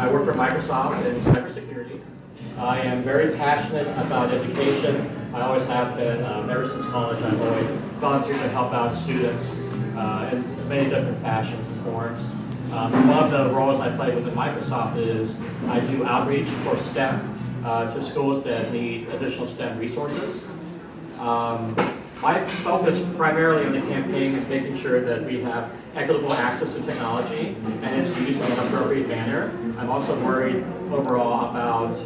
I work for Microsoft in cybersecurity. I am very passionate about education. I always have been. Ever since college, I've always volunteered to help out students in many different fashions and forms. One of the roles I play within Microsoft is I do outreach for STEM to schools that need additional STEM resources. My focus primarily on the campaign is making sure that we have equitable access to technology and it's used in an appropriate manner. I'm also worried overall about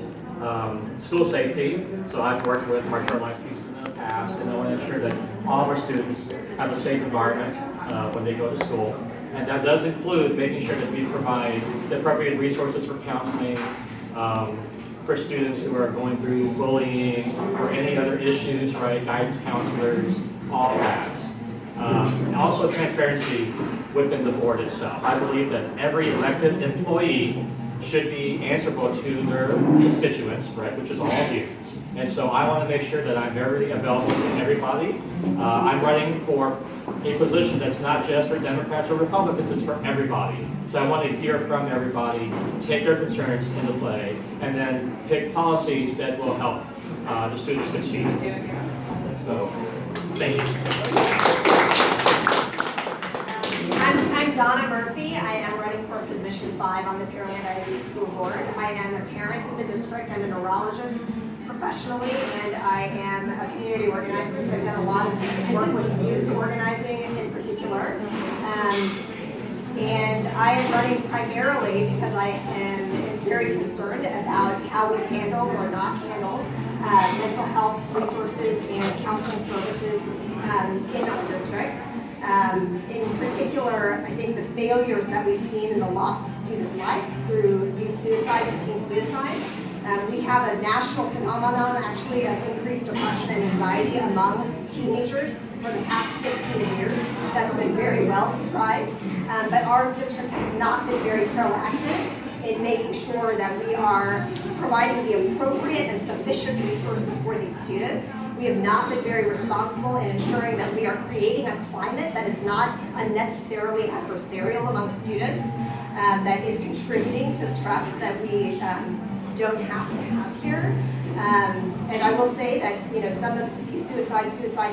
school safety. So I've worked with our Pearland students in the past, and I want to ensure that all of our students have a safe environment when they go to school. And that does include making sure that we provide the appropriate resources for counseling, for students who are going through bullying or any other issues, right? Guidance counselors, all that. And also transparency within the board itself. I believe that every elected employee should be answerable to their constituents, right? Which is all of you. And so I want to make sure that I'm very available to everybody. I'm running for a position that's not just for Democrats or Republicans, it's for everybody. So I want to hear from everybody, take their concerns into play, and then pick policies that will help the students succeed. So, thank you. I'm Dona Murphey. I am running for position 5 on the Pearland ISD School Board. I am a parent in the district. I'm a neurologist professionally, and I am a community organizer, so I've done a lot of work with youth organizing in particular. And I am running primarily because I am very concerned about how we handle or not handle mental health resources and counseling services in our district. In particular, I think the failures that we've seen in the loss of student life through youth suicide and teen suicide. We have a national phenomenon, actually, of increased depression and anxiety among teenagers for the past 15 years. That's been very well described, but our district has not been very proactive in making sure that we are providing the appropriate and sufficient resources for these students. We have not been very responsible in ensuring that we are creating a climate that is not unnecessarily adversarial among students, that is contributing to stress that we don't have to have here. And I will say that some of these suicide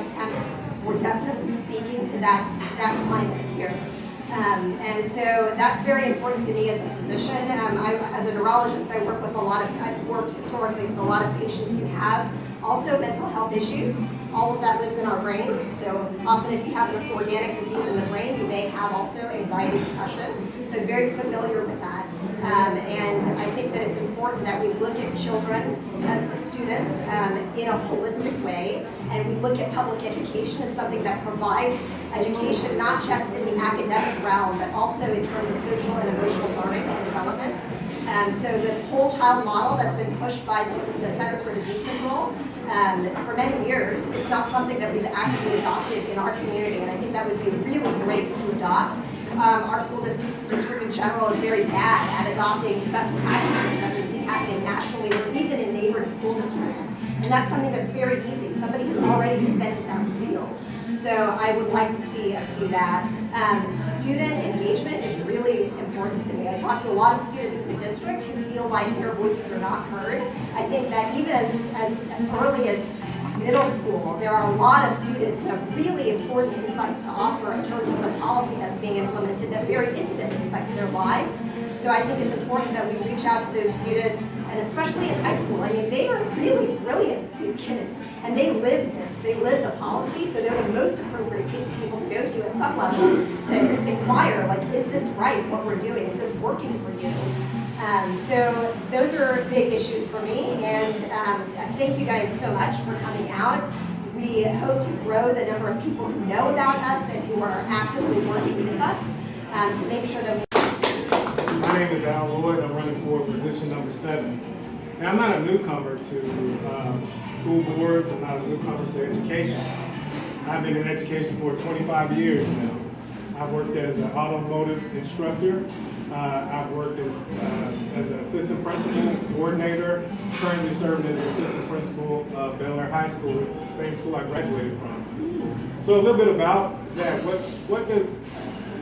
attempts were definitely speaking to that climate here. And so that's very important to me as a physician. As a neurologist, I've worked historically with a lot of patients who have also mental health issues. All of that lives in our brains. So often if you have an organic disease in the brain, you may have also anxiety, depression. So I'm very familiar with that. And I think that it's important that we look at children, students, in a holistic way, and we look at public education as something that provides education not just in the academic realm, but also in terms of social and emotional learning and development. So this whole child model that's been pushed by the Center for Disease Control for many years, it's not something that we've actively adopted in our community, and I think that would be really great to adopt. Our school district in general is very bad at adopting best practices that we see happening nationally or even in neighboring school districts. And that's something that's very easy. Somebody has already invented that wheel. So I would like to see us do that. Student engagement is really important to me. I talk to a lot of students in the district who feel like their voices are not heard. I think that even as early as middle school, there are a lot of students who have really important insights to offer in terms of the policy that's being implemented that very intimately affects their lives. So I think it's important that we reach out to those students, and especially in high school. I mean, they are really brilliant, these kids, and they live this. They live the policy, so they're the most appropriate people to go to at some level to inquire, like, is this right, what we're doing? Is this working for you? So those are big issues for me, and thank you guys so much for coming out. We hope to grow the number of people who know about us and who are actively working with us to make sure that My name is Alfred Lloyd. I'm running for position number 7. Now, I'm not a newcomer to school boards. I'm not a newcomer to education. I've been in education for 25 years now. I've worked as an automotive instructor. I've worked as an assistant principal, coordinator, currently serving as an assistant principal of Bel Air High School, the same school I graduated from. So a little bit about that. What does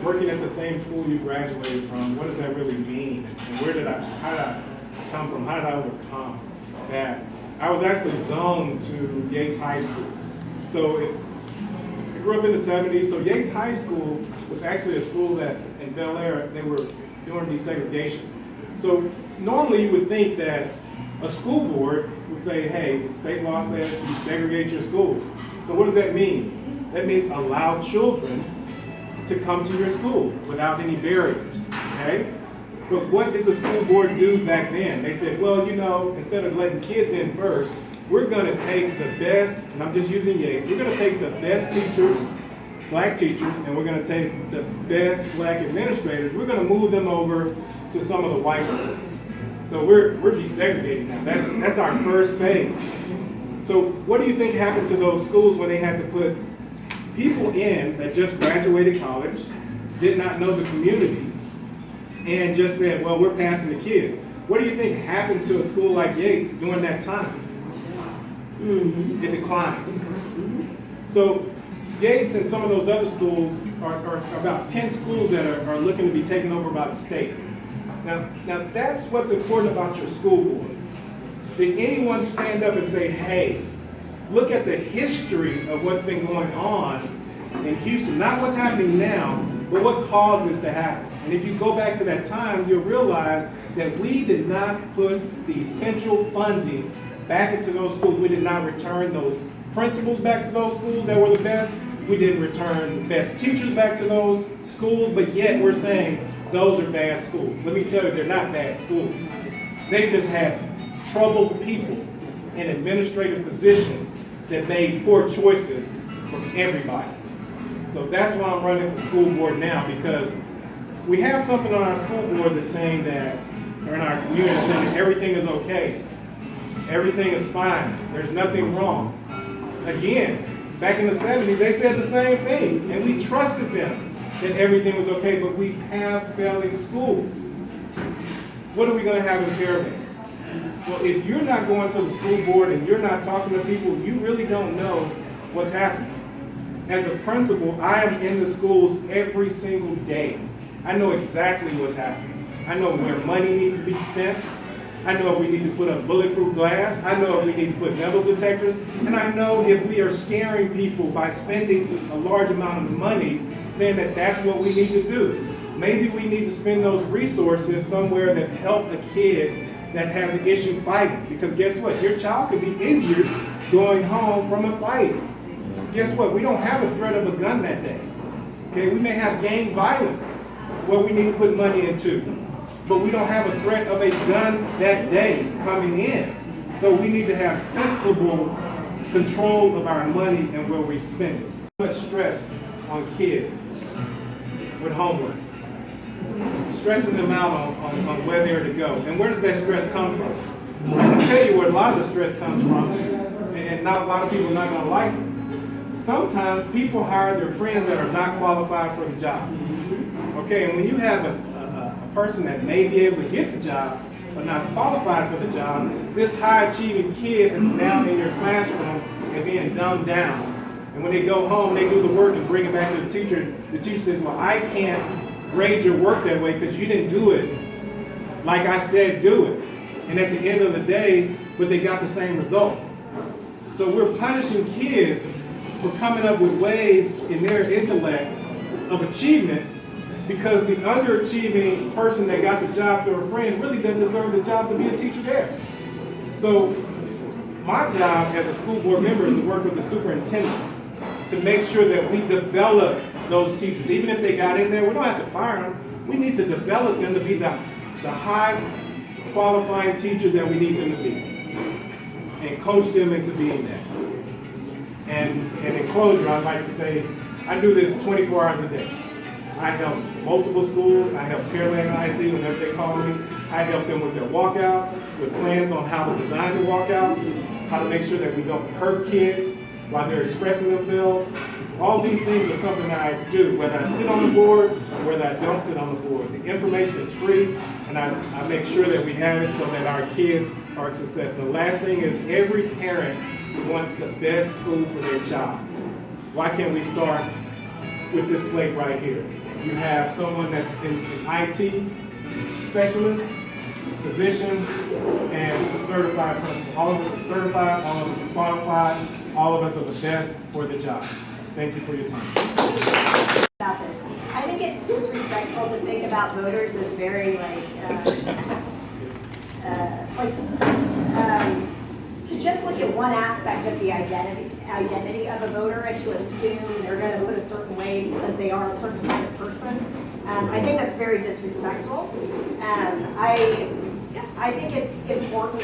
working at the same school you graduated from, what does that really mean? And how did I come from? How did I overcome that? I was actually zoned to Yates High School. So I grew up in the 70s, so Yates High School was actually a school that in Bel Air, they were doing desegregation. So normally you would think that a school board would say, hey, state law says desegregate your schools. So what does that mean? That means allow children to come to your school without any barriers, okay? But what did the school board do back then? They said, well, you know, instead of letting kids in first, we're gonna take the best, and I'm just using Yates, we're gonna take the best teachers, black teachers, and we're gonna take the best black administrators, we're gonna move them over to some of the white schools. So we're desegregating now. That's our first phase. So what do you think happened to those schools when they had to put people in that just graduated college, did not know the community, and just said, well, we're passing the kids? What do you think happened to a school like Yates during that time? It declined. So Yates and some of those other schools are about 10 schools that are looking to be taken over by the state. Now that's what's important about your school board. Did anyone stand up and say, hey, look at the history of what's been going on in Houston, not what's happening now, but what caused this to happen? And if you go back to that time, you'll realize that we did not put the essential funding back into those schools. We did not return those principals back to those schools that were the best. We didn't return the best teachers back to those schools, but yet we're saying those are bad schools. Let me tell you, they're not bad schools. They just have troubled people in administrative positions that made poor choices for everybody. So that's why I'm running for school board now, because we have something on our school board that's saying that, or in our community saying that everything is okay. Everything is fine. There's nothing wrong. Again, back in the 70s, they said the same thing, and we trusted them that everything was okay, but we have failing schools. What are we going to have in Pearland? Well, if you're not going to the school board and you're not talking to people, you really don't know what's happening. As a principal, I am in the schools every single day. I know exactly what's happening. I know where money needs to be spent. I know if we need to put up bulletproof glass. I know if we need to put metal detectors. And I know if we are scaring people by spending a large amount of money, saying that that's what we need to do. Maybe we need to spend those resources somewhere that help a kid that has an issue fighting. Because guess what? Your child could be injured going home from a fight. Guess what? We don't have a threat of a gun that day. Okay, we may have gang violence where we need to put money into, but we don't have a threat of a gun that day coming in. So we need to have sensible control of our money and where we spend it. Too much stress on kids with homework, stressing them out on where they're to go. And where does that stress come from? I'll tell you where a lot of the stress comes from, and not a lot of people are not going to like it. Sometimes people hire their friends that are not qualified for the job. Okay, and when you have a person that may be able to get the job, but not qualified for the job, this high-achieving kid is now in your classroom and being dumbed down. And when they go home, they do the work and bring it back to the teacher. The teacher says, well, I can't grade your work that way because you didn't do it like I said do it. And at the end of the day, but they got the same result. So we're punishing kids for coming up with ways in their intellect of achievement because the underachieving person that got the job through a friend really doesn't deserve the job to be a teacher there. So my job as a school board member is to work with the superintendent to make sure that we develop those teachers. Even if they got in there, we don't have to fire them. We need to develop them to be the high qualifying teachers that we need them to be and coach them into being that. And in closure, I'd like to say, I do this 24 hours a day. I help multiple schools. I help Pearland ISD whenever they call me. I help them with their walkout, with plans on how to design the walkout, how to make sure that we don't hurt kids while they're expressing themselves. All these things are something that I do, whether I sit on the board or whether I don't sit on the board. The information is free, and I make sure that we have it so that our kids are successful. The last thing is every parent wants the best school for their child. Why can't we start with this slate right here? You have someone that's in IT specialist, physician, and a certified principal. All of us are certified, all of us are qualified, all of us are the best for the job. Thank you for your time. About this. I think it's disrespectful to think about voters as very to just look at one aspect of the identity of a voter and to assume they're going to vote a certain way because they are a certain kind of person. I think that's very disrespectful. I think it's important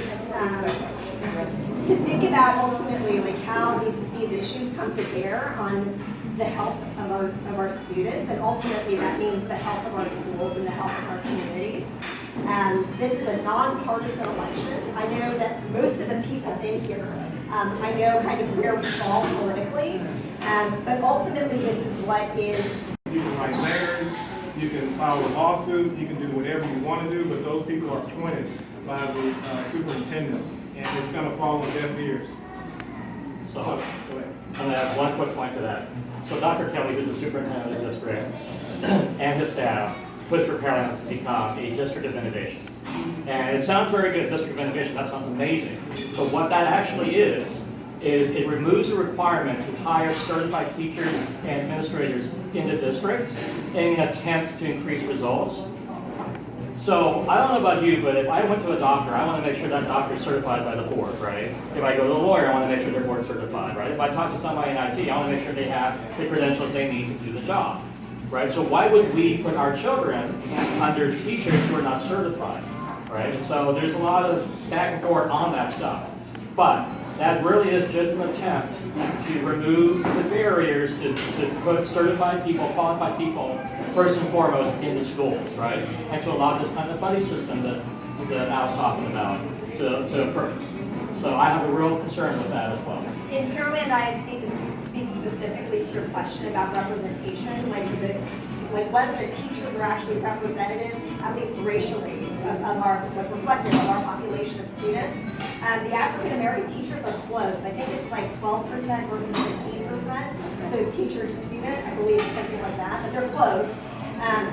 to think about ultimately like how these issues come to bear on the health of our students, and ultimately that means the health of our schools and the health of our communities. This is a nonpartisan election. I know that most of the people in here, I know kind of where we fall politically, but ultimately this is what is. You can write letters, you can file a lawsuit, you can do whatever you want to do, but those people are appointed by the superintendent, and it's going to fall on deaf ears. So, Go ahead. I'm going to add one quick point to that. So Dr. Kelly, who's the superintendent of the district, and his staff, pushed for Pearland to become a district of innovation. And it sounds very good, district of innovation, that sounds amazing. But what that actually is it removes the requirement to hire certified teachers and administrators in the districts in an attempt to increase results. So I don't know about you, but if I went to a doctor, I want to make sure that doctor is certified by the board, right? If I go to a lawyer, I want to make sure they're board certified, right? If I talk to somebody in IT, I want to make sure they have the credentials they need to do the job, right? So why would we put our children under teachers who are not certified, right? And so there's a lot of back and forth on that stuff. But that really is just an attempt to remove the barriers to put certified people, qualified people, first and foremost in the schools, right? And to allow this kind of buddy system that I was talking about to occur. So I have a real concern with that as well. In Pearland ISD, to speak specifically to your question about representation, like whether the teachers are actually representative, at least racially, of our, like reflective of our population of students. The African American teachers are close. I think it's like 12% versus 15%. So teacher to student, I believe it's something like that, but they're close.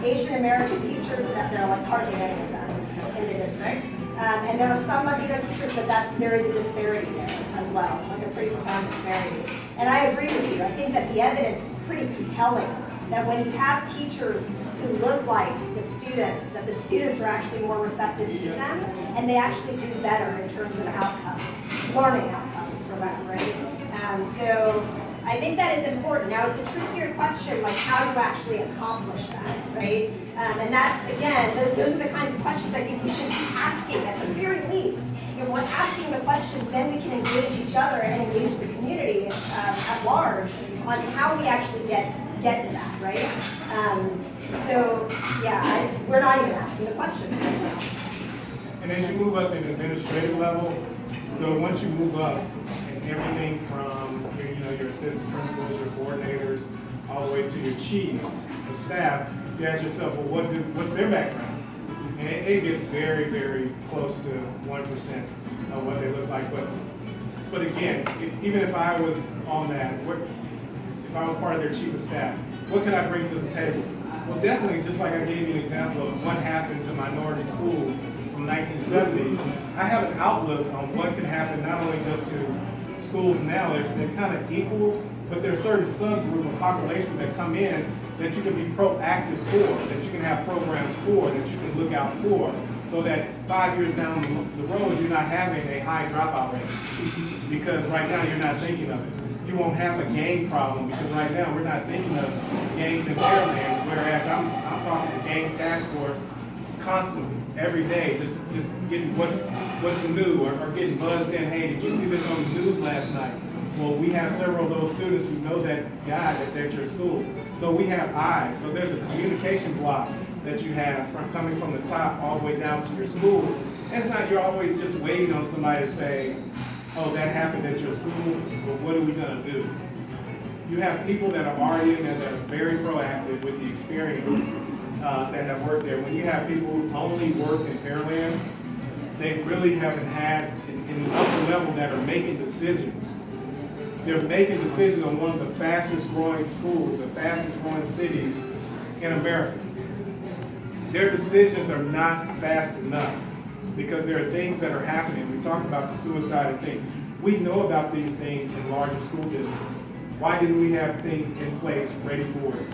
Asian American teachers, there are like hardly any of them in the district. And there are some Latino teachers, but there is a disparity there as well, like a pretty profound disparity. And I agree with you. I think that the evidence is pretty compelling that when you have teachers who look like the students, that the students are actually more receptive to them, and they actually do better in terms of outcomes, learning outcomes for them, right? So I think that is important. Now it's a trickier question, like how do you actually accomplish that, right? And that's, again, those are the kinds of questions I think we should be asking at the very least. If we're asking the questions, then we can engage each other and engage the community at large on how we actually get to that, right? So, yeah, we're not even asking the questions right now. And as you move up in the administrative level, so once you move up, and everything from your assistant principals, your coordinators, all the way to your chiefs, the staff, you ask yourself, well, what's their background? And it gets very, very close to 1% of what they look like. But again, even if I was on that, if I was part of their chief of staff, what could I bring to the table? Well, definitely, just like I gave you an example of what happened to minority schools from 1970, I have an outlook on what can happen not only just to schools now, they're kind of equal, but there are certain subgroup of populations that come in that you can be proactive for, that you can have programs for, that you can look out for, so that 5 years down the road, you're not having a high dropout rate, because right now you're not thinking of it. You won't have a gang problem, because right now we're not thinking of gangs in Pearland, whereas I'm talking to gang task force constantly, every day, just getting what's new, or getting buzzed in, hey, did you see this on the news last night? Well, we have several of those students who know that guy that's at your school. So we have eyes. So there's a communication block that you have from coming from the top all the way down to your schools. It's not you're always just waiting on somebody to say, oh, that happened at your school, but what are we gonna do? You have people that are already in there that are very proactive with the experience that have worked there. When you have people who only work in Pearland, they really haven't had in the upper level that are making decisions. They're making decisions on one of the fastest growing schools, the fastest growing cities in America. Their decisions are not fast enough because there are things that are happening. We talked about the suicide thing. We know about these things in larger school districts. Why didn't we have things in place ready for it?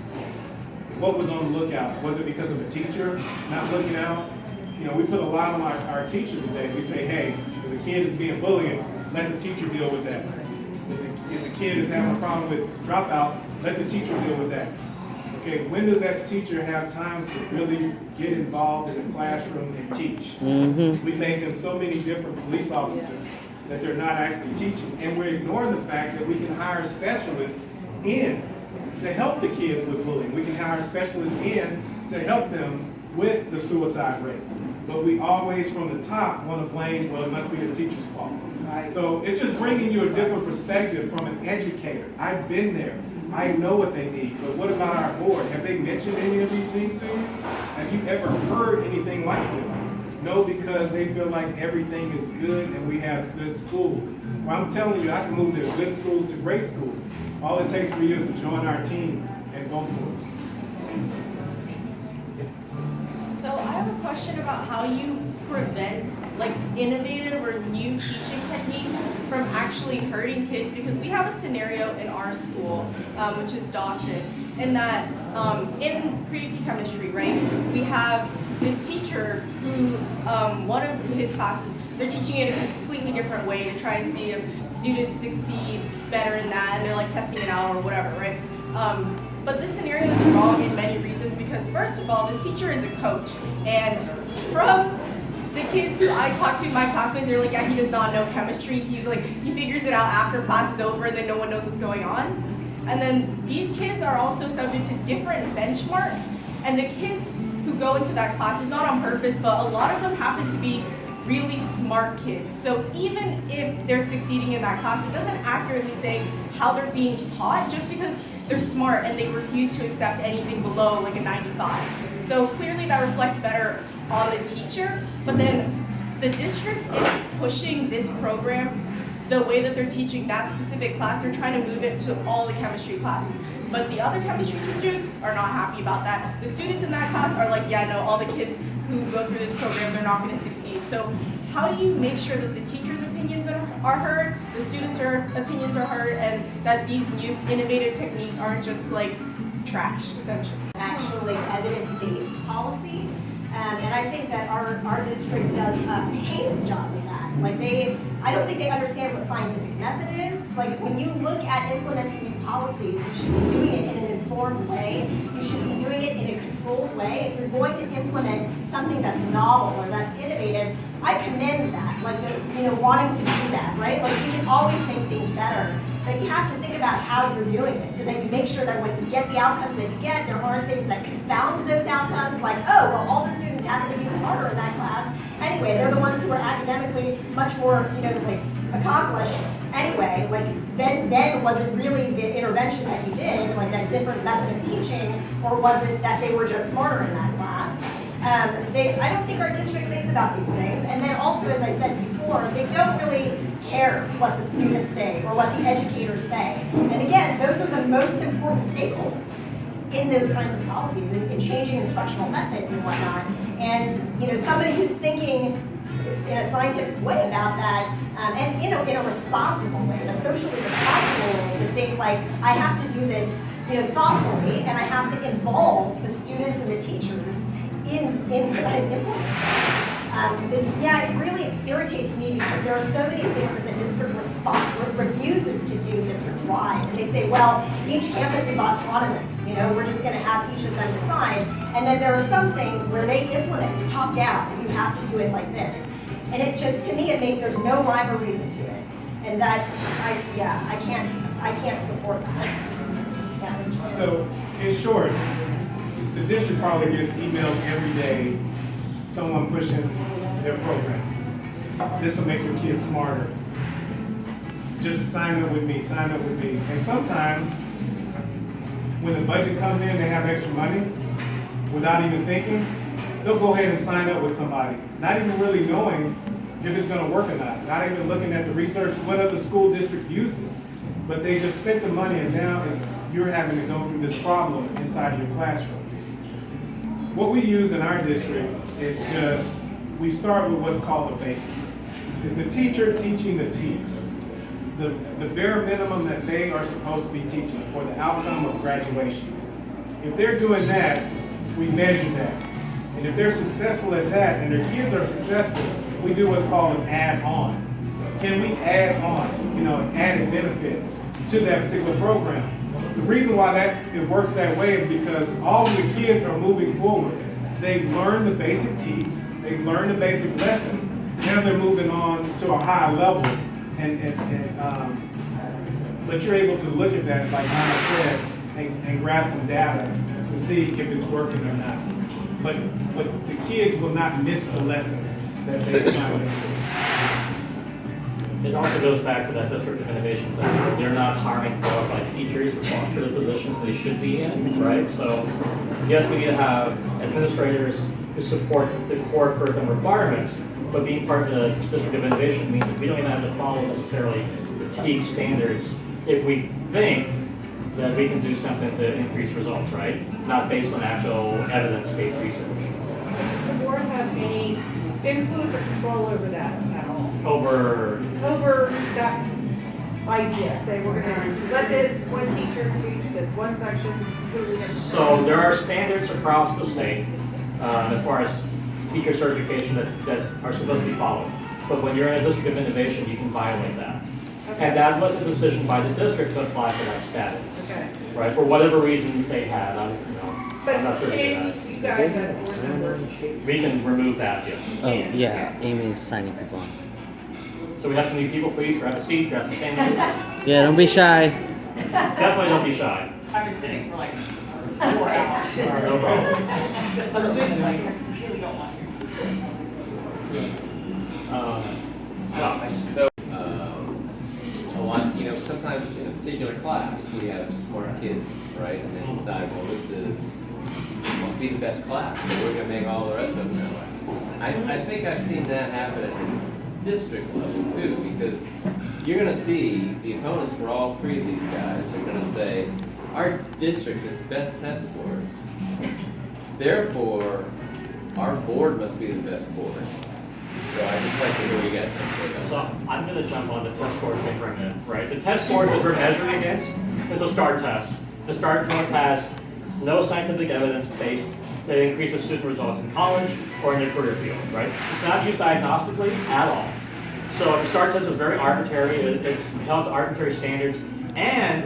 What was on the lookout? Was it because of a teacher not looking out? You know, we put a lot on our teachers today. We say, hey, if the kid is being bullied, let the teacher deal with that. If the kid is having a problem with dropout, let the teacher deal with that. Okay, when does that teacher have time to really get involved in the classroom and teach? We make them so many different police officers that they're not actually teaching, and we're ignoring the fact that we can hire specialists in to help the kids with bullying. We can hire specialists in to help them with the suicide rate. But we always, from the top, want to blame, well, it must be the teacher's fault. Right. So it's just bringing you a different perspective from an educator. I've been there. I know what they need, but what about our board? Have they mentioned any of these things to you? Have you ever heard anything like this? No, because they feel like everything is good and we have good schools. Well, I'm telling you, I can move to good schools to great schools. All it takes for you is to join our team and vote for us. So I have a question about how you prevent like innovative or new teaching techniques from actually hurting kids, because we have a scenario in our school, which is Dawson, in that in pre-AP chemistry, right, we have this teacher who, one of his classes, they're teaching it a completely different way to try and see if students succeed better in that, and they're like testing it out or whatever, right? But this scenario is wrong in many reasons, because first of all, this teacher is a coach, and from the kids who I talk to, my classmates, they're like, yeah, he does not know chemistry. He's like, he figures it out after class is over and then no one knows what's going on. And then these kids are also subject to different benchmarks. And the kids who go into that class, is not on purpose, but a lot of them happen to be really smart kids. So even if they're succeeding in that class, it doesn't accurately say how they're being taught, just because they're smart and they refuse to accept anything below like a 95. So clearly that reflects better on the teacher, but then the district is pushing this program, the way that they're teaching that specific class, they're trying to move it to all the chemistry classes. But the other chemistry teachers are not happy about that. The students in that class are like, yeah, no, all the kids who go through this program, they're not going to succeed. So how do you make sure that the teachers' opinions are heard, the students' opinions are heard, and that these new innovative techniques aren't just like trash, essentially? Actually evidence-based policy, and I think that our district does a heinous job with that. Like I don't think they understand what scientific method is. Like when you look at implementing new policies, you should be doing it in an informed way. You should be doing it in a controlled way. If you're going to implement something that's novel or that's innovative, I commend that. Like wanting to do that, right? Like we can always make things better. But you have to think about how you're doing it so that you make sure that when you get the outcomes that you get, there aren't things that confound those outcomes, like, oh, well, all the students happen to be smarter in that class. Anyway, they're the ones who are academically much more, like, accomplished. Anyway, like, then was it really the intervention that you did, like that different method of teaching, or was it that they were just smarter in that class? I don't think our district thinks about these things. And then also, as I said before, they don't really care what the students say or what the educators say. And again, those are the most important stakeholders in those kinds of policies, in changing instructional methods and whatnot. And somebody who's thinking in a scientific way about that, and in a responsible way, a socially responsible way, to think like, I have to do this thoughtfully, and I have to involve the students and the teachers in implementing. Yeah, it really irritates me because there are so many things that the district refuses to do district-wide. And they say, well, each campus is autonomous. We're just going to have each of them decide. And then there are some things where they implement top down. You have to do it like this. And it's just, to me, there's no rhyme or reason to it. And that, I can't support that. Yeah. So, in short, the district probably gets emails every day, someone pushing their program. This will make your kids smarter. Just sign up with me, sign up with me. And sometimes, when the budget comes in, they have extra money, without even thinking, they'll go ahead and sign up with somebody, not even really knowing if it's going to work or not even looking at the research, what other school district used it. But they just spent the money, and now you're having to go through this problem inside of your classroom. what we use in our district is just, we start with what's called the basics. Is the teacher teaching the TEKS, the bare minimum that they are supposed to be teaching for the outcome of graduation. If they're doing that, we measure that. And if they're successful at that and their kids are successful, we do what's called an add-on. Can we add on, an added benefit to that particular program? The reason why it works that way is because all of the kids are moving forward. They've learned the basic TEKS, they've learned the basic lessons. Now they're moving on to a higher level, but you're able to look at that, like Hannah said, and grab some data to see if it's working or not. But the kids will not miss a lesson that they're trying to do. It also goes back to that district of innovation thing, where they're not hiring qualified teachers for the positions they should be in, right? So yes, we need to have administrators who support the core curriculum requirements, but being part of the district of innovation means that we don't even have to follow necessarily the TEKS standards if we think that we can do something to increase results, right? Not based on actual evidence-based research. Does the board have any influence or control over that at all? Over that idea? Say we're going to let this one teacher teach this one section. So there are standards across the state as far as teacher certification that are supposed to be followed. But when you're in a district of innovation, you can violate that. Okay. And that was a decision by the district to apply for that status. Okay. Right, for whatever reasons they had, I'm not sure But can you guys as board members? We can remove that, yeah. Oh, yeah, Amy's signing people on. So we have some new people, please grab a seat, grab some sandwiches. Yeah, don't be shy. Definitely don't be shy. I've been sitting for like 4 hours. No problem. Just like, I really don't want to. So, A lot, sometimes in a particular class, we have smart kids, right? And they decide, well, must be the best class, so we're gonna make all the rest of them that way. I think I've seen that happen at the district level too, because you're gonna see the opponents for all three of these guys are gonna say, our district is best test scores. Therefore, our board must be the best board. So I just like to hear what you guys have to say so about I'm going to jump on the test scores thing for a minute, right? The test scores that we're measuring against is a STAR test. The STAR test has no scientific evidence based that increases student results in college or in their career field, right? It's not used diagnostically at all. So the STAR test is very arbitrary. It's held to arbitrary standards. And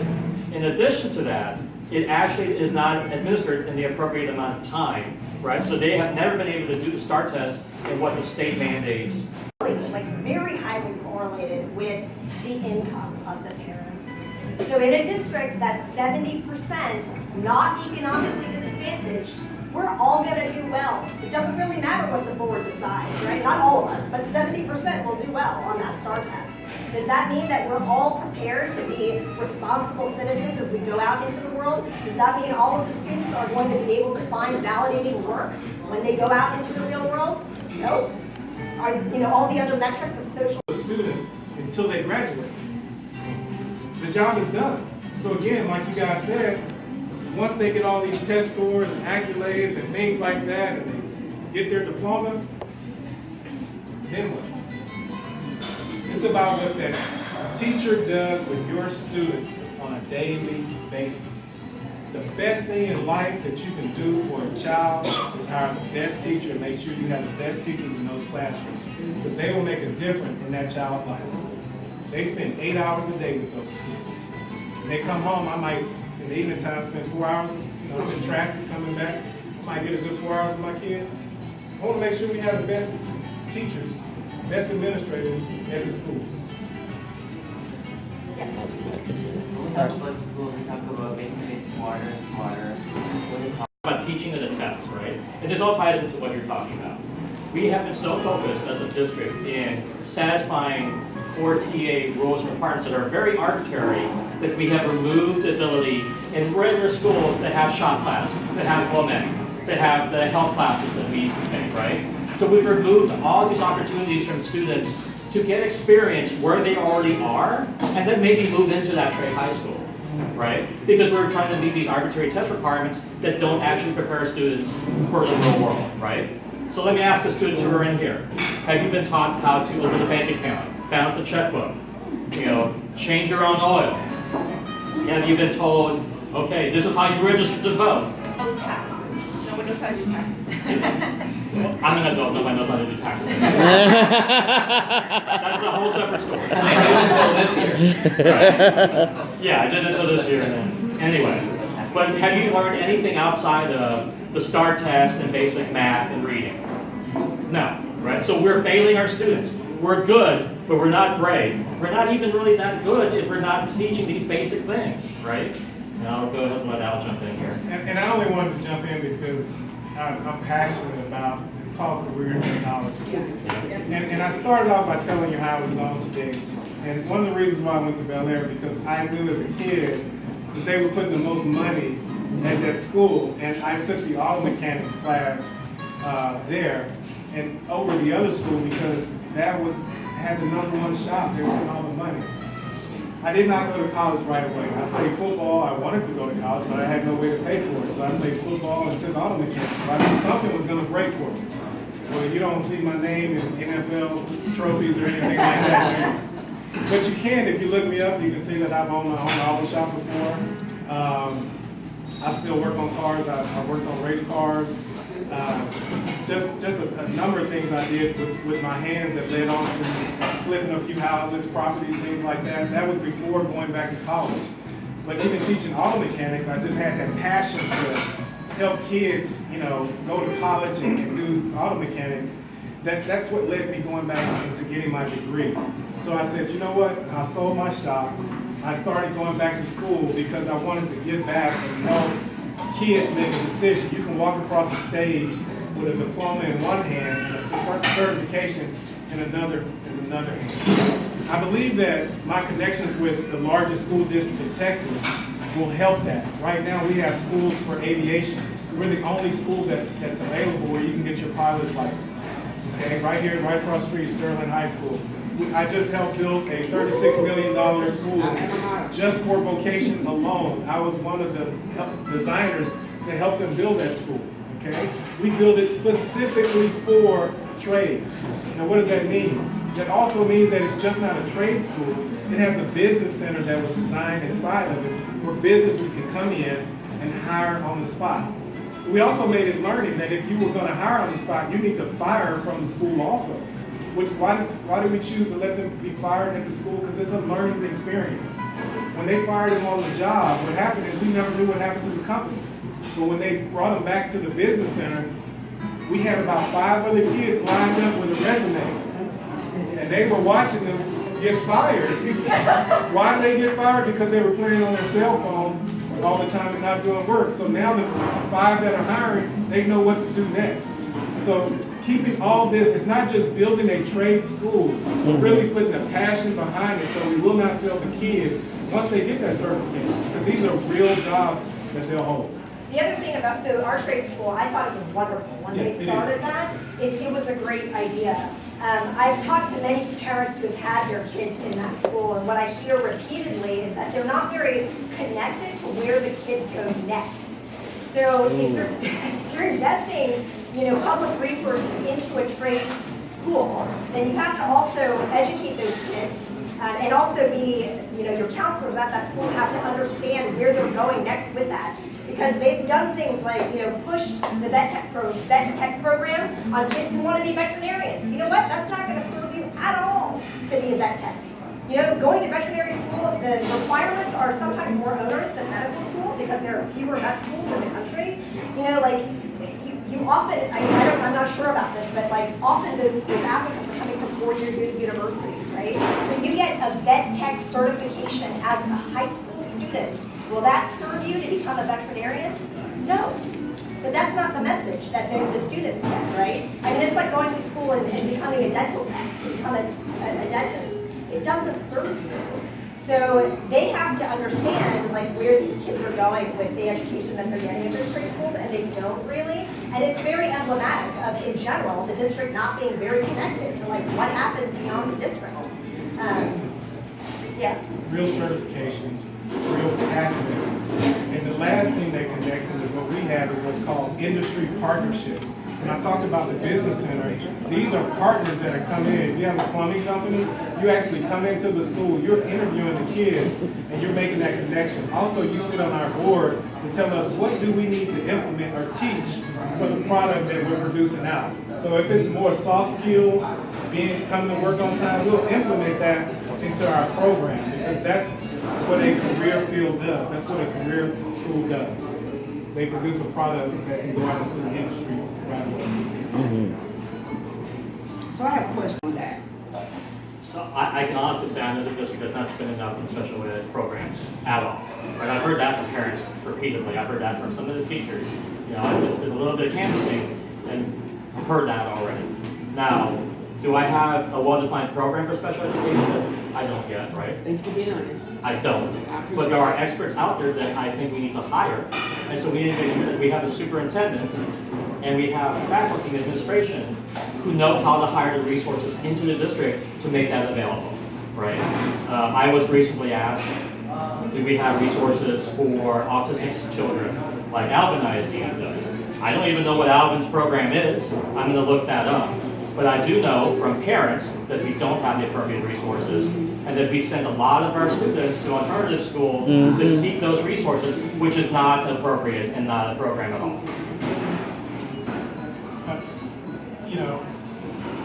in addition to that, it actually is not administered in the appropriate amount of time, right? So they have never been able to do the STAR test in what the state mandates. Like very highly correlated with the income of the parents. So in a district that's 70% not economically disadvantaged, we're all gonna do well. It doesn't really matter what the board decides, right? Not all of us, but 70% will do well on that STAR test. Does that mean that we're all prepared to be responsible citizens as we go out into the world? Does that mean all of the students are going to be able to find validating work when they go out into the real world? Nope. Are all the other metrics of social A student until they graduate. The job is done. So again, like you guys said, once they get all these test scores and accolades and things like that, and they get their diploma, then what? It's about what that teacher does with your student on a daily basis. The best thing in life that you can do for a child is hire the best teacher and make sure you have the best teachers in those classrooms, because they will make a difference in that child's life. They spend 8 hours a day with those kids. When they come home, I might, in the evening time, spend 4 hours, in traffic coming back. I might get a good 4 hours with my kid. I want to make sure we have the best teachers, best administrators at the schools. We talk about school, we talk about making it smarter and smarter. When we talk About teaching and the test, right? And this all ties into what you're talking about. We have been so focused as a district in satisfying core TA rules and requirements that are very arbitrary that we have removed the ability in regular schools to have shop class, to have WOMEC, to have the health classes that we used to take, right? So we've removed all these opportunities from students to get experience where they already are and then maybe move into that trade high school. right? Because we're trying to meet these arbitrary test requirements that don't actually prepare students for the real world, right? So let me ask the students who are in here. Have you been taught how to open a bank account, balance a checkbook, change your own oil? Have you been told, okay, this is how you register to vote? Oh, taxes. No one knows how to do taxes. Well, I'm an adult, nobody knows how to do taxes. That's a whole separate story. I did until this year. Right. Yeah, I did until this year and then, anyway. But have you learned anything outside of the STAR test and basic math and reading? No, right? So we're failing our students. We're good, but we're not great. We're not even really that good if we're not teaching these basic things, right? And I'll go ahead and let Al jump in here. And I only wanted to jump in because I'm passionate about, it's called career and technology. And I started off by telling you how I was on to Davis. And one of the reasons why I went to Bel Air, because I knew as a kid that they were putting the most money at that school. And I took the auto mechanics class there and over the other school because that had the #1 shop. They were putting all the money. I did not go to college right away. I played football. I wanted to go to college, but I had no way to pay for it. So I played football and took auto mechanics. But I knew something was going to break for me. Well, you don't see my name in NFL trophies or anything like that. But you can, if you look me up, you can see that I've owned my own auto shop before. I still work on cars. I worked on race cars. Just a number of things I did with my hands that led on to flipping a few houses, properties, things like that. That was before going back to college. But even teaching auto mechanics, I just had that passion to help kids, go to college and do auto mechanics. That's what led me going back into getting my degree. So I said, you know what? I sold my shop. I started going back to school because I wanted to give back and help kids make a decision. You can walk across the stage with a diploma in one hand and a certification in another hand. I believe that my connections with the largest school district in Texas will help that. Right now we have schools for aviation. We're the only school that's available where you can get your pilot's license. Okay, right here, right across the street, Sterling High School. I just helped build a $36 million school just for vocation alone. I was one of the designers to help them build that school. Okay, we built it specifically for trades. Now, what does that mean? That also means that it's just not a trade school. It has a business center that was designed inside of it where businesses can come in and hire on the spot. We also made it learning that if you were going to hire on the spot, you need to fire from the school also. Why did we choose to let them be fired at the school? Because it's a learning experience. When they fired him on the job, what happened is we never knew what happened to the company. But when they brought him back to the business center, we had about 5 other kids lined up with a resume. And they were watching them get fired. Why did they get fired? Because they were playing on their cell phone all the time and not doing work. So now the 5 that are hiring, they know what to do next. So keeping all this, it's not just building a trade school, but really putting a passion behind it so we will not fail the kids once they get that certification. Because these are real jobs that they'll hold. The other thing about, so our trade school, I thought it was wonderful. When Yes, they started that, it was a great idea. I've talked to many parents who've had their kids in that school, and what I hear repeatedly is that they're not very connected to where the kids go next. So if you're investing, public resources into a trade school, then you have to also educate those kids and also be, your counselors at that school have to understand where they're going next with that. Because they've done things like, push the vet tech program on kids who want to be veterinarians. You know what? That's not going to serve you at all to be a vet tech. Going to veterinary school, the requirements are sometimes more onerous than medical school because there are fewer vet schools in the country. You often, I'm not sure about this, but often those applicants are coming from 4-year universities, right? So you get a vet tech certification as a high school student. Will that serve you to become a veterinarian? No. But that's not the message that the students get, right? It's like going to school and becoming a dental tech, to become a dentist. It doesn't serve you. So they have to understand where these kids are going with the education that they're getting at those trade schools, and they don't really. And it's very emblematic of, in general, the district not being very connected to what happens beyond the district. Yeah. Real certifications, real passion is. And the last thing that connects them is what we have is what's called industry partnerships. When I talk about the business center, these are partners that are coming in. If you have a plumbing company, you actually come into the school, you're interviewing the kids, and you're making that connection. Also, you sit on our board to tell us what do we need to implement or teach for the product that we're producing out. So if it's more soft skills, coming to work on time, we'll implement that into our program because that's what a career field does. That's what a career school does. They produce a product that can go out into the industry right away. So I have a question on that. So I can honestly say I know the district does not spend enough in special ed programs at all. Right? I've heard that from parents repeatedly. I've heard that from some of the teachers. You know, I just did a little bit of canvassing and I've heard that already. Now, do I have a well-defined program for special education? I don't yet, right? Thank you for being honest. I don't. But there are experts out there that I think we need to hire. And so we need to make sure that we have a superintendent and we have faculty and administration who know how to hire the resources into the district to make that available, right? I was recently asked, do we have resources for autistic children like Alvin ISD does? I don't even know what Alvin's program is. I'm going to look that up. But I do know from parents that we don't have the appropriate resources and that we send a lot of our students to alternative school to seek those resources, which is not appropriate and not a program at all. You know,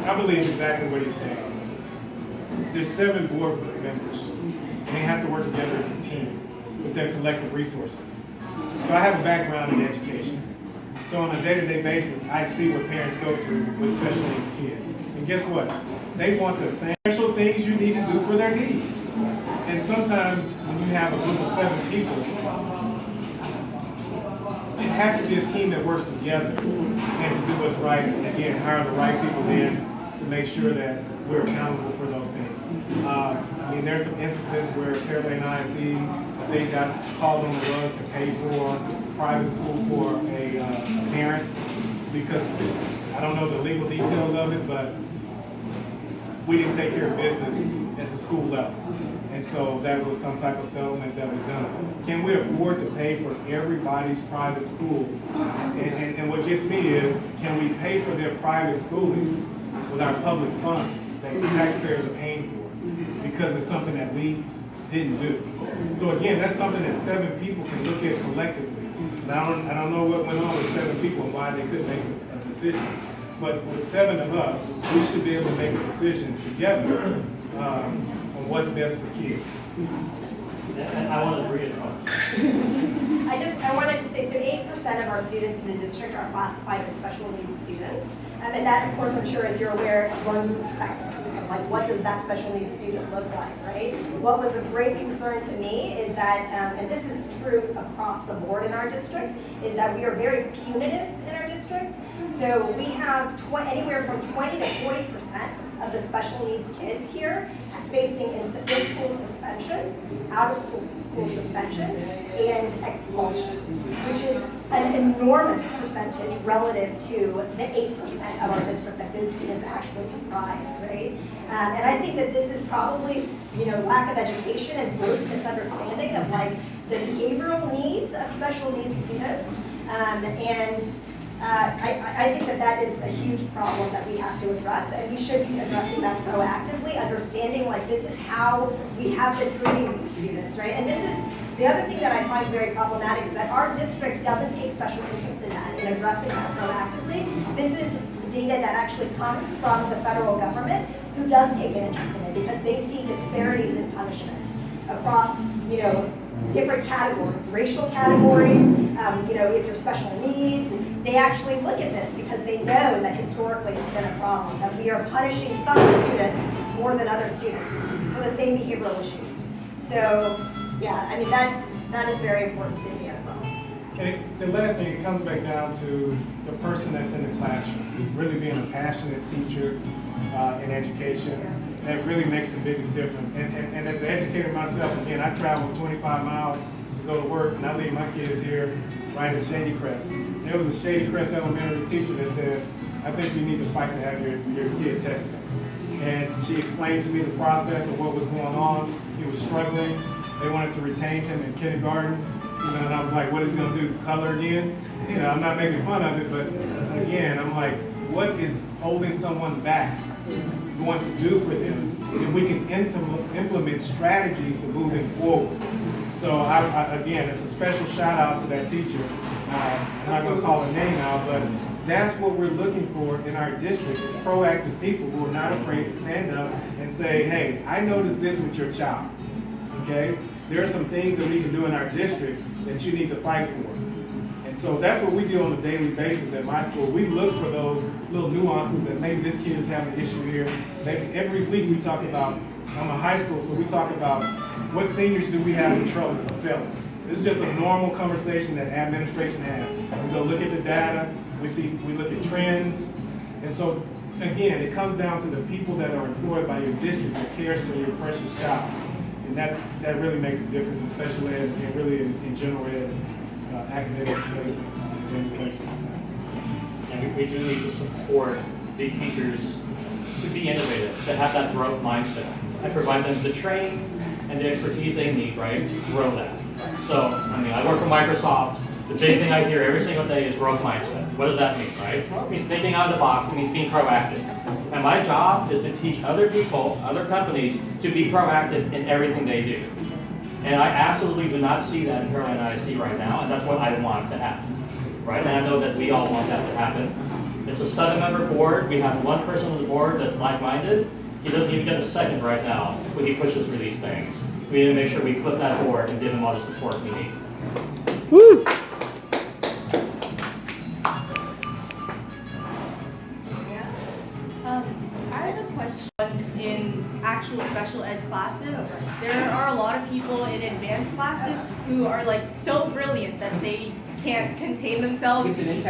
I believe exactly what he's saying. There's 7 board members, and they have to work together as a team with their collective resources. So I have a background in education. So on a day-to-day basis, I see what parents go through with special needs kids. And guess what? They want the same special things you need to do for their needs. And sometimes when you have a group of 7 people, it has to be a team that works together and to do what's right. And again, hire the right people in to make sure that we're accountable for those things. I mean, there's some instances where Pearland ISD, they got called on the rug to pay for private school for a parent because I don't know the legal details of it, but we didn't take care of business at the school level. And so that was some type of settlement that was done. Can we afford to pay for everybody's private school? And what gets me is, can we pay for their private schooling with our public funds that the taxpayers are paying for? Because it's something that we didn't do. So again, that's something that 7 people can look at collectively. Now, I don't know what went on with 7 people and why they couldn't make a decision. But with 7 of us, we should be able to make a decision together on what's best for kids. I want to reaffirm. I wanted to say, so 8% of our students in the district are classified as special needs students. And that, of course, I'm sure, as you're aware, runs the spectrum. Like, what does that special needs student look like, right? What was a great concern to me is that, and this is true across the board in our district, is that we are very punitive in our district. So we have anywhere from 20 to 40% of the special needs kids here facing in-school suspension, out-of-school suspension, and expulsion, which is an enormous percentage relative to the 8% of our district that those students actually comprise, right? And I think that this is probably, lack of education and gross misunderstanding of like the behavioral needs of special needs students, I think that is a huge problem that we have to address, and we should be addressing that proactively, understanding like this is how we have been treating these students, right? And this is the other thing that I find very problematic is that our district doesn't take special interest in that, in addressing that proactively. This is data that actually comes from the federal government, who does take an interest in it because they see disparities in punishment across, different categories, racial categories, if you're special needs. They actually look at this because they know that historically it's been a problem, that we are punishing some students more than other students for the same behavioral issues. So, yeah, I mean, that is very important to me as well. And the last thing, it comes back down to the person that's in the classroom, really being a passionate teacher in education. That really makes the biggest difference. And as an educator myself, again, I travel 25 miles to go to work, and I leave my kids here right at Shady Crest. There was a Shady Crest elementary teacher that said, I think you need to fight to have your kid tested. And she explained to me the process of what was going on. He was struggling. they wanted to retain him in kindergarten. You know, and I was like, what is he gonna do, color again? You know, I'm not making fun of it, but again, I'm like, what is holding someone back going to do for them if we can implement strategies to move them forward? So again, it's a special shout out to that teacher. I'm not gonna call her name out, but that's what we're looking for in our district, is proactive people who are not afraid to stand up and say, hey, I noticed this with your child, okay? There are some things that we can do in our district that you need to fight for. And so that's what we do on a daily basis at my school. We look for those little nuances that maybe this kid is having an issue here. Maybe every week we talk about, I'm a high school, so we talk about what seniors do we have in trouble or failing. This is just a normal conversation that administration has. We go look at the data, we look at trends. And so again, it comes down to the people that are employed by your district that cares for your precious child. And that really makes a difference in special ed and really in general ed, academic things. And we do need to support the teachers to be innovative, to have that growth mindset. I provide them the training and the expertise they need, right, to grow that. So, I mean, I work for Microsoft. The big thing I hear every single day is growth mindset. What does that mean, right? Well, it means thinking out of the box. It means being proactive. And my job is to teach other people, other companies, to be proactive in everything they do. And I absolutely do not see that in Pearland ISD right now, and that's what I want to happen, right? And I know that we all want that to happen. It's a 7-member board. We have one person on the board that's like-minded. He doesn't even get a second right now when he pushes for these things. We need to make sure we flip that board and give him all the support we need. Woo! I have a question. In actual special ed classes, there are a lot of people in advanced classes who are like so brilliant that they can't contain themselves in advanced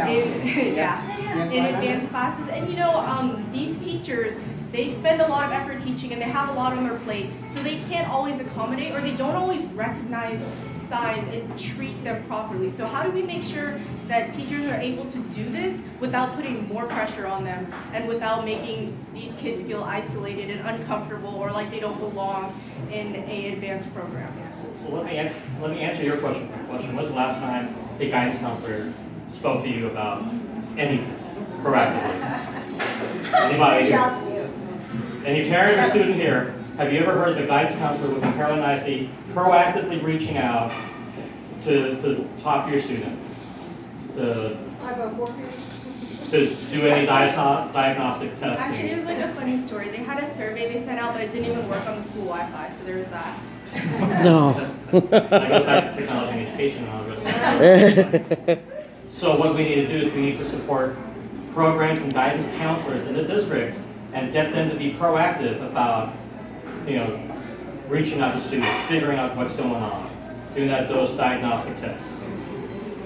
classes. And you know, these teachers, they spend a lot of effort teaching and they have a lot on their plate, so they can't always accommodate, or they don't always recognize signs and treat them properly. So how do we make sure that teachers are able to do this without putting more pressure on them and without making these kids feel isolated and uncomfortable or like they don't belong in an advanced program? Well, let me answer your question. When was the last time a guidance counselor spoke to you about anything proactively? Anybody? Any parent or student here, have you ever heard of a guidance counselor within Pearland ISD proactively reaching out to talk to your student? To do any diagnostic testing? Actually, it was like a funny story. They had a survey they sent out, but it didn't even work on the school Wi-Fi, so there was that. No. That goes back to technology and education and all the rest of it. So what we need to do is we need to support programs and guidance counselors in the district and get them to be proactive about, you know, reaching out to students, figuring out what's going on, doing those diagnostic tests.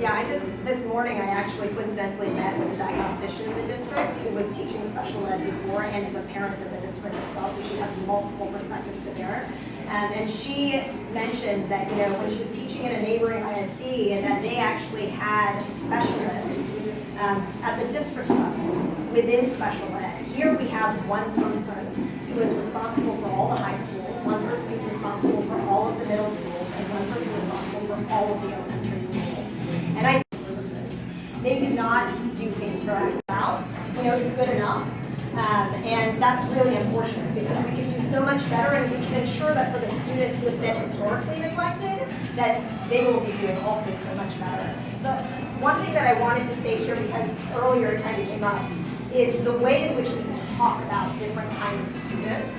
Yeah, this morning I actually coincidentally met with a diagnostician in the district who was teaching special ed before and is a parent of the district as well, so she has multiple perspectives to bear. And she mentioned that, you know, when she was teaching in a neighboring ISD, and that they actually had specialists at the district level within special ed. Here we have one person who is responsible for all the high schools, one person who's responsible for all of the middle schools, and one person responsible for all of the elementary schools. And I think services, maybe not do things proactive out, you know, it's good enough. And that's really unfortunate because we can do so much better, and we can ensure that for the students who have been historically neglected, that they will be doing also so much better. But one thing that I wanted to say here, because earlier it kind of came up, is the way in which we talk about different kinds of students.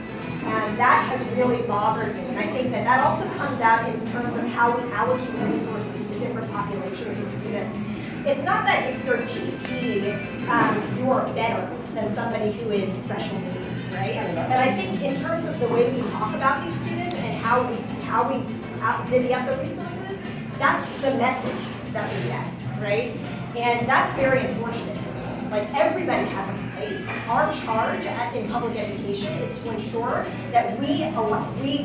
And that has really bothered me. And I think that that also comes out in terms of how we allocate resources to different populations of students. It's not that if you're GT, you're better than somebody who is special needs, right? But I think in terms of the way we talk about these students and how we divvy up the resources, that's the message that we get, right? And that's very unfortunate to me. Like, everybody has a place. Our charge in public education is to ensure that we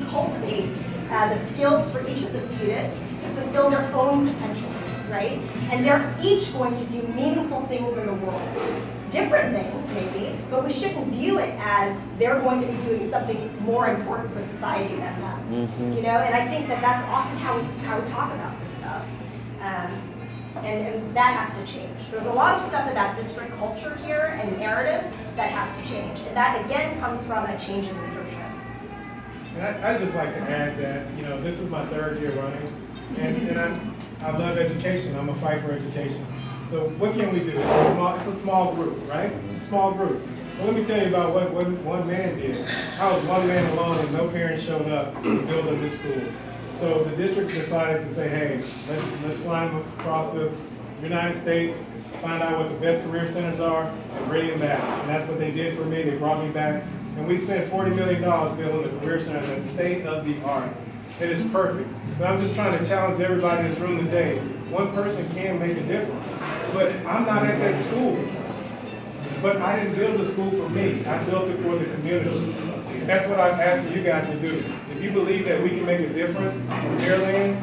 cultivate the skills for each of the students to fulfill their own potentials, right? And they're each going to do meaningful things in the world. different things maybe, but we shouldn't view it as they're going to be doing something more important for society than them. You know, and I think that that's often how we talk about this stuff. And that has to change. There's a lot of stuff about district culture here and narrative that has to change. And that again comes from a change in leadership. And I'd just like to add that, you know, this is my 3rd year running, and I love education. I'm a fight for education. So what can we do? It's a small group, right? It's a small group. Well, let me tell you about what one man did. I was one man alone and no parents showed up to build a new school. So the district decided to say, hey, let's fly them across the United States, find out what the best career centers are, and bring them back. And that's what they did for me. They brought me back. And we spent $40 million building the career center that's state of the art. It is perfect. But I'm just trying to challenge everybody in this room today. One person can make a difference. But I'm not at that school. But I didn't build the school for me. I built it for the community. That's what I'm asking you guys to do. If you believe that we can make a difference in Pearland,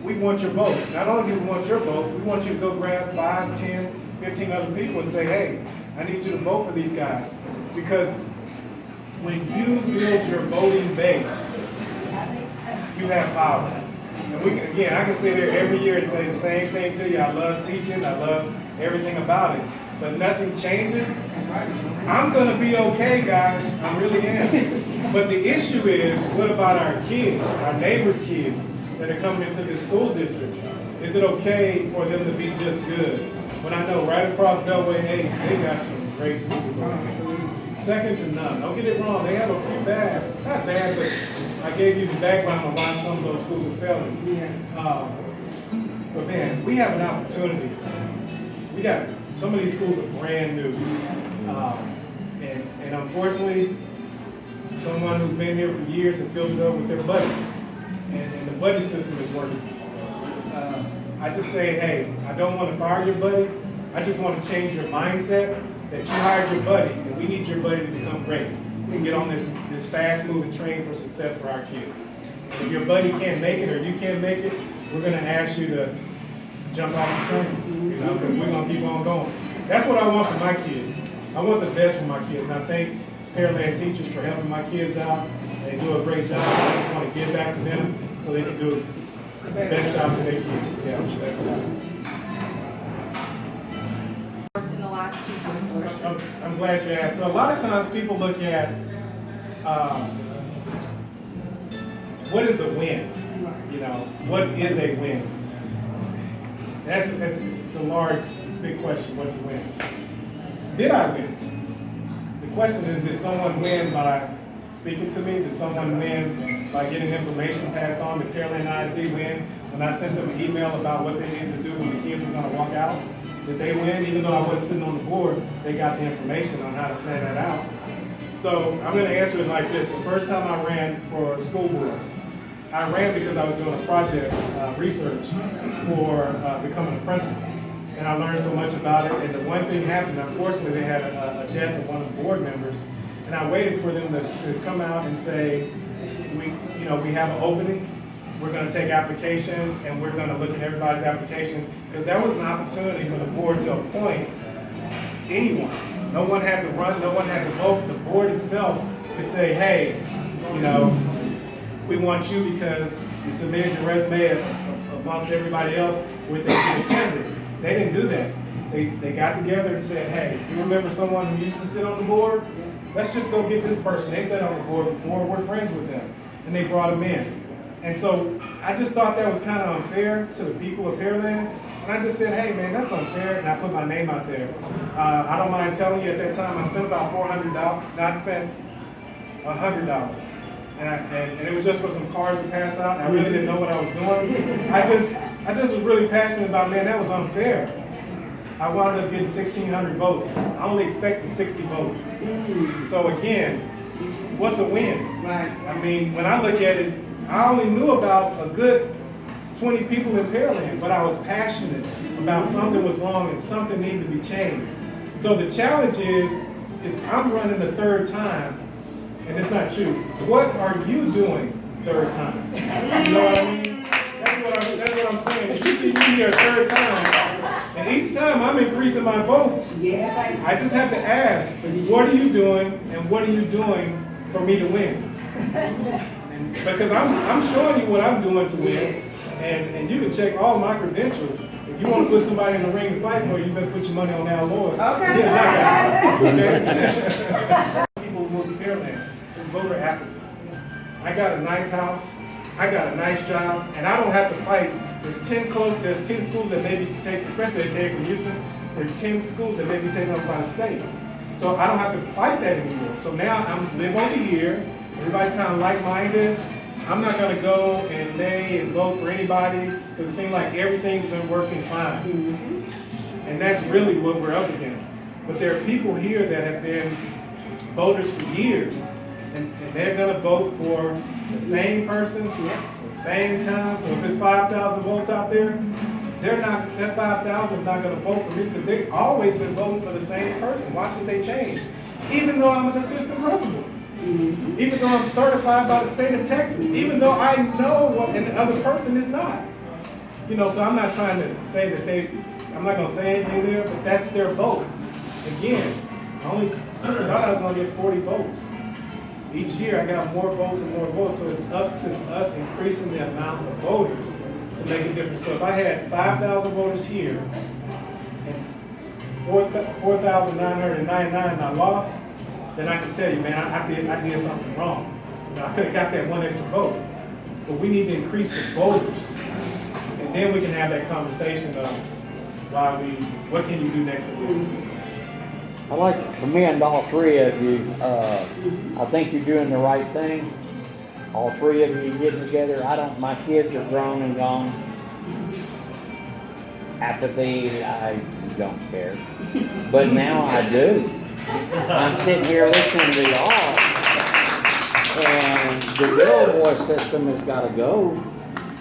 we want your vote. Not only do we want your vote, we want you to go grab 5, 10, 15 other people and say, hey, I need you to vote for these guys. Because when you build your voting base, you have power. And we can, again, I can sit here every year and say the same thing to you. I love teaching, I love everything about it. But nothing changes. I'm gonna be okay, guys. I really am. But the issue is, what about our kids, our neighbors' kids that are coming into this school district? Is it okay for them to be just good? When I know right across Beltway 8, they got some great schools on there. Second to none. Don't get it wrong. They have a few bad, not bad, but I gave you the background of why some of those schools are failing. But man, we have an opportunity. We got, some of these schools are brand new. And unfortunately, someone who's been here for years and filled it up with their buddies. And the budget system is working. I just say, hey, I don't want to fire your buddy. I just want to change your mindset that you hired your buddy, and we need your buddy to become great. We can get on this fast-moving train for success for our kids. If your buddy can't make it or you can't make it, we're going to ask you to jump off the train, you know, because we're going to keep on going. That's what I want for my kids. I want the best for my kids. And I thank Pearland teachers for helping my kids out. They do a great job. I just want to give back to them so they can do the best job for their kids. Yeah, In the last 2 months. I'm glad you asked. So a lot of times people look at what is a win? You know, what is a win? That's it's a large, big question. What's a win? Did I win? The question is, did someone win by speaking to me? Did someone win by getting information passed on? Did Pearland ISD win when I sent them an email about what they needed to do when the kids were going to walk out? Did they win? Even though I wasn't sitting on the board, they got the information on how to plan that out. So I'm going to answer it like this. The first time I ran for school board, I ran because I was doing a project research for becoming a principal. And I learned so much about it. And the one thing happened, unfortunately, they had a death of one of the board members. And I waited for them to come out and say, we have an opening. We're going to take applications, and we're going to look at everybody's application. Because that was an opportunity for the board to appoint anyone. No one had to run, no one had to vote. The board itself could say, hey, you know, we want you because you submitted your resume amongst everybody else with the candidate. They didn't do that. They got together and said, hey, you remember someone who used to sit on the board? Let's just go get this person. They sat on the board before, we're friends with them. And they brought them in. And so I just thought that was kind of unfair to the people of Pearland. And I just said, hey man, that's unfair. And I put my name out there. I don't mind telling you at that time, I spent about $400. Now I spent $100. And it was just for some cards to pass out. And I really didn't know what I was doing. I just was really passionate about, man, that was unfair. I wound up getting 1,600 votes. I only expected 60 votes. So again, what's a win? Right. I mean, when I look at it, I only knew about a good 20 people in Pearland, but I was passionate about something was wrong and something needed to be changed. So the challenge is I'm running the third time, and it's not true. What are you doing third time? You know what I mean? That's what I'm saying. If you see me here a third time, and each time I'm increasing my votes, Yes, I just have to ask, what are you doing and what are you doing for me to win? And because I'm showing you what I'm doing to win, and you can check all my credentials. If you want to put somebody in the ring to fight for you, you better put your money on Al Lloyd. Okay. Yeah, okay? People move to Pearland. It's voter apathy. I got a nice house, I got a nice job, and I don't have to fight. There's 10 schools that may be taken, especially if they came from Houston, there's 10 schools that may be taken up by the state. So I don't have to fight that anymore. So now I'm live over here, everybody's kind of like-minded. I'm not gonna go and lay and vote for anybody, because it seems like everything's been working fine. And that's really what we're up against. But there are people here that have been voters for years, and they're gonna vote for the same person at the same time. So if it's 5,000 votes out there, that 5,000 is not gonna vote for me, because they've always been voting for the same person. Why should they change? Even though I'm an assistant principal. Even though I'm certified by the state of Texas, even though I know what and the other person is not. You know, so I'm not trying to say that I'm not gonna say anything there, but that's their vote. Again, I thought I was gonna get 40 votes. Each year I got more votes and more votes, so it's up to us increasing the amount of voters to make a difference. So if I had 5,000 voters here and 4,999 and I lost, then I can tell you, man, I did something wrong. You know, I could have got that one extra vote. But we need to increase the voters. And then we can have that conversation of what can you do next week? I'd like to commend all three of you. I think you're doing the right thing. All three of you getting together. My kids are grown and gone. Apathy, I don't care. But now I do. I'm sitting here listening to y'all, and the little voice system has got to go,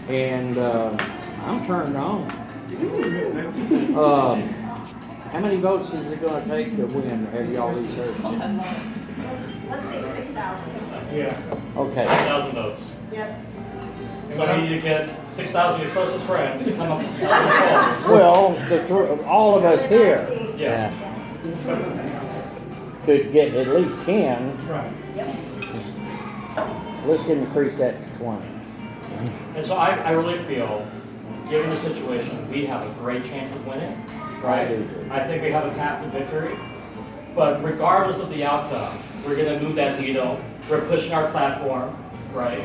and I'm turned on. How many votes is it going to take to win? Have y'all researched it? Let's say 6,000. Yeah. Okay. 6,000 votes. Yep. So you need to get 6,000 of your closest friends to come up with 1,000 votes. Well, all of us here Yeah. could get at least 10. Right. Let's increase that to 20. And so I really feel, given the situation, we have a great chance of winning, right? I think we have a path to victory. But regardless of the outcome, we're going to move that needle. We're pushing our platform, right?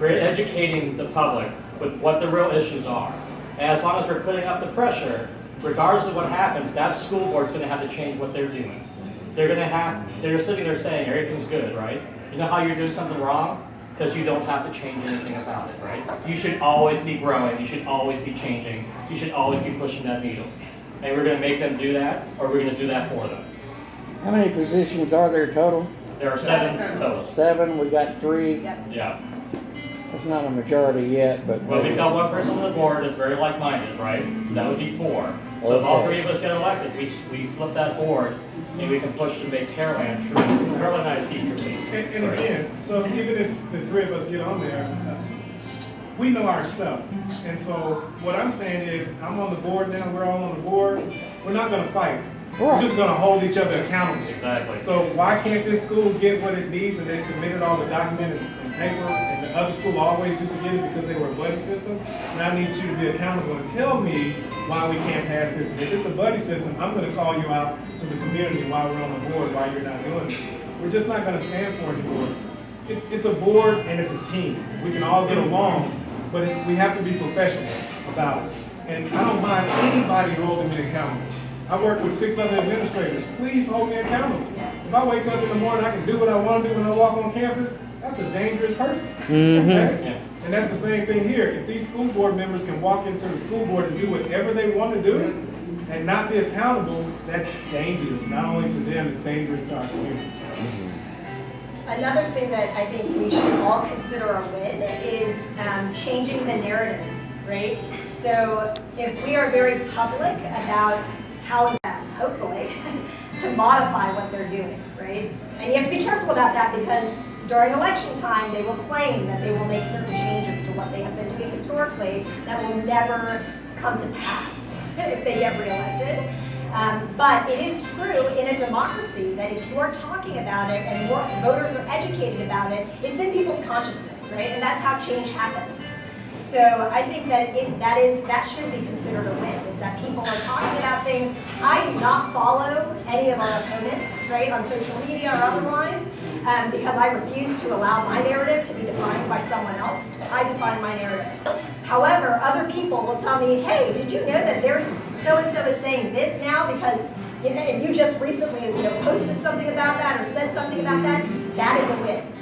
We're educating the public with what the real issues are. And as long as we're putting up the pressure, regardless of what happens, that school board's going to have to change what they're doing. They're sitting there saying everything's good, right? You know how you're doing something wrong? Because you don't have to change anything about it, right? You should always be growing, you should always be changing, you should always be pushing that needle. And we're going to make them do that, or we're going to do that for them. How many positions are there total? There are 7 total. 7, we got 3. Yeah. It's not a majority yet, but. Well, we've got one person on the board that's very like-minded, right? So that would be 4. So if all 3 of us get elected, we flip that board, and we can push to make Pearland true, Pearland ISD truly. And again, so even if the 3 of us get on there, we know our stuff. And so what I'm saying is, I'm on the board now, we're all on the board, we're not gonna fight. We're just gonna hold each other accountable. Exactly. So why can't this school get what it needs, and they submitted all the document and paper, and the other school always used to get it because they were a buddy system? And I need you to be accountable and tell me why we can't pass this. And if it's a buddy system, I'm gonna call you out to the community while we're on the board, why you're not doing this. We're just not gonna stand for it anymore. It's a board and it's a team. We can all get along, but we have to be professional about it. And I don't mind anybody holding me accountable. I work with 6 other administrators. Please hold me accountable. If I wake up in the morning, I can do what I want to do when I walk on campus, that's a dangerous person. Mm-hmm. Okay? And that's the same thing here. If these school board members can walk into the school board and do whatever they want to do and not be accountable, that's dangerous. Not only to them, it's dangerous to our community. Another thing that I think we should all consider a win is changing the narrative, right? So if we are very public about how, hopefully, to modify what they're doing, right? And you have to be careful about that, because during election time, they will claim that they will make certain changes to what they have been doing historically that will never come to pass if they get reelected. But it is true in a democracy that if you are talking about it and more voters are educated about it, it's in people's consciousness, right? And that's how change happens. So I think that that should be considered a win, is that people are talking about things. I do not follow any of our opponents, right, on social media or otherwise, because I refuse to allow my narrative to be defined by someone else. I define my narrative. However, other people will tell me, hey, did you know that so-and-so is saying this now because and you just recently posted something about that or said something about that? That is a win.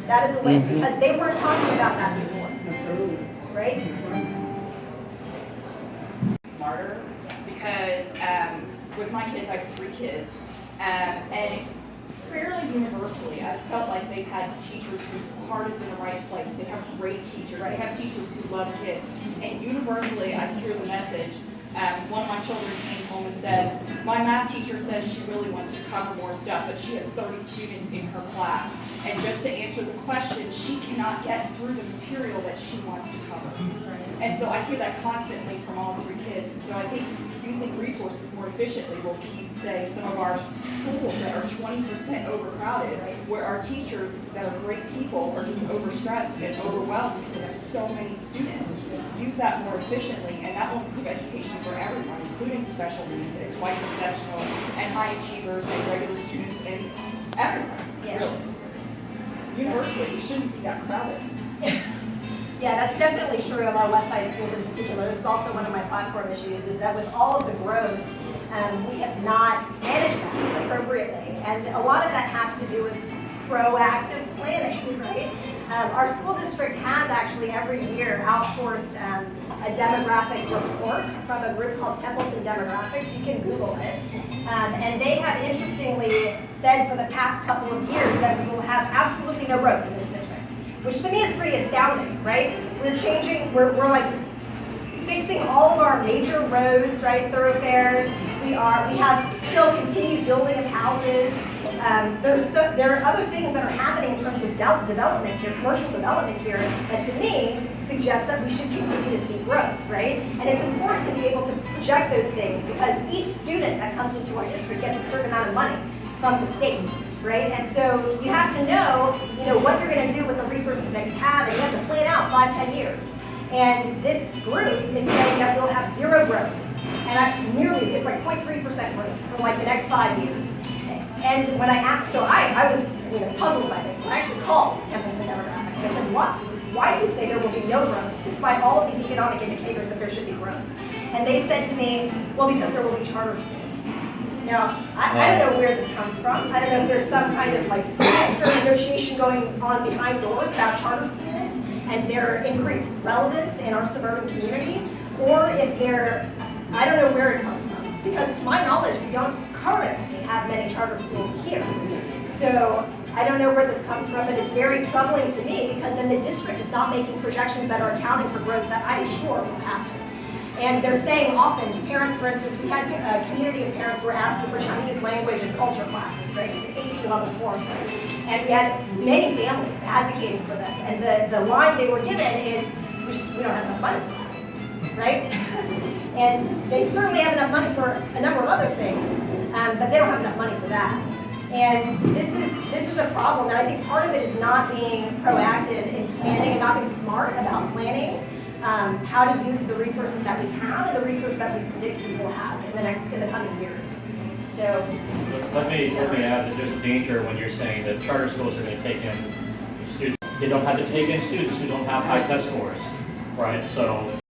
That is a win because they weren't talking about that before. Absolutely. Right? Smarter because with my kids, I have 3 kids, and fairly universally, I felt like they've had teachers whose heart is in the right place. They have great teachers. They have teachers who love kids, and universally, I hear the message. One of my children came home and said, my math teacher says she really wants to cover more stuff, but she has 30 students in her class. And just to answer the question, she cannot get through the material that she wants to cover. And so I hear that constantly from all 3 kids. And so I think using resources more efficiently will keep, say, some of our schools that are 20% overcrowded, where our teachers that are great people are just overstressed and overwhelmed because they have so many students. Use that more efficiently, and that will improve education for everyone, including special needs and twice exceptional and high achievers and regular students and everyone, really. Universally, we shouldn't be that crowded. Yeah, that's definitely true of our West Side schools in particular. This is also one of my platform issues, is that with all of the growth, we have not managed that appropriately. And a lot of that has to do with proactive planning, right? Our school district has actually every year outsourced a demographic report from a group called Templeton Demographics. You can Google it. And they have interestingly said for the past couple of years that we will have absolutely no growth in this district, which to me is pretty astounding, right? We're like fixing all of our major roads, right, thoroughfares. We have still continued building of houses. There are other things that are happening in terms of development here, commercial development here, that to me suggest that we should continue to see growth, right? And it's important to be able to project those things because each student that comes into our district gets a certain amount of money from the state, right? And so you have to know, what you're going to do with the resources that you have, and you have to plan out 5-10 years. And this group is saying that we'll have 0 growth, and it's like 0.3% growth for like the next 5 years. And when I asked, so I was puzzled by this, so I actually called Templeton Demographics. I said, why do you say there will be no growth, despite all of these economic indicators that there should be growth? And they said to me, well, because there will be charter schools. Now, I don't know where this comes from. I don't know if there's some kind of like sinister negotiation going on behind doors about charter schools and their increased relevance in our suburban community, or if I don't know where it comes from. Because to my knowledge, we don't currently have many charter schools here. So I don't know where this comes from, but it's very troubling to me because then the district is not making projections that are accounting for growth that I'm sure will happen. And they're saying often to parents, for instance, we had a community of parents who were asking for Chinese language and culture classes, right? It's an AP level course. And we had many families advocating for this. And the line they were given is, we don't have enough money for that, right? And they certainly have enough money for a number of other things, but they don't have enough money for that. And this is a problem, and I think part of it is not being proactive in planning and not being smart about planning how to use the resources that we have and the resources that we predict we will have in the coming years. So let me add that there's a danger when you're saying that charter schools are going to take in students. They don't have to take in students who don't have high test scores, right? So